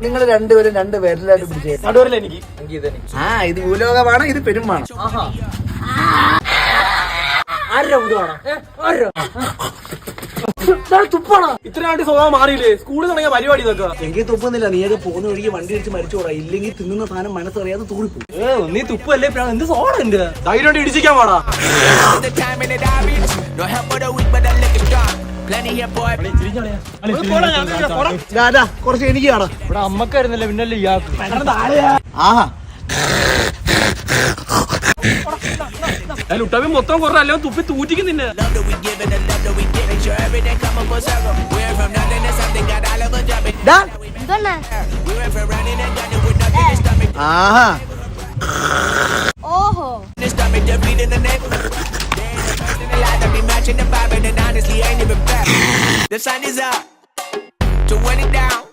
നിങ്ങൾ രണ്ടുപേരും രണ്ട് പേരിലായിട്ട് പിടിച്ചേ. നടുവരല്ലേ എനിക്ക് ഇത് ഭൂലോകമാണ്, ഇത് പെരുമാണ്. ഇത്രയായിട്ട് സ്വഭാവം മാറിയില്ലേ? സ്കൂളിൽ തുടങ്ങിയ പരിപാടി ഇതൊക്കെ. എനിക്ക് തുപ്പുന്നില്ല, നീയൊക്കെ പോകുന്ന വഴിക്ക് വണ്ടി അടിച്ച് മരിച്ചോടാ. ഇല്ലെങ്കിൽ തിന്നുന്ന സാധനം മനസ്സറിയാതെ തൂറിപ്പോ. നീ തുപ്പല്ലേ? എന്ത് സോഡ ഉണ്ട്? ധൈര്യം ഇടിച്ചിക്കാൻ പാടാ. കുറച്ച് എനിക്ക് കാണാം. ഇവിടെ അമ്മക്കായിരുന്നല്ലേ, പിന്നല്ലേ ഇയാൾക്ക്. ആഹാ, ലുട്ടവി മൊത്തം കുറേ അല്ലേ തുപ്പി തൂറ്റിക്കും നിന്നെ. ആഹാ, ഓഹോ, The sun is up to when it down.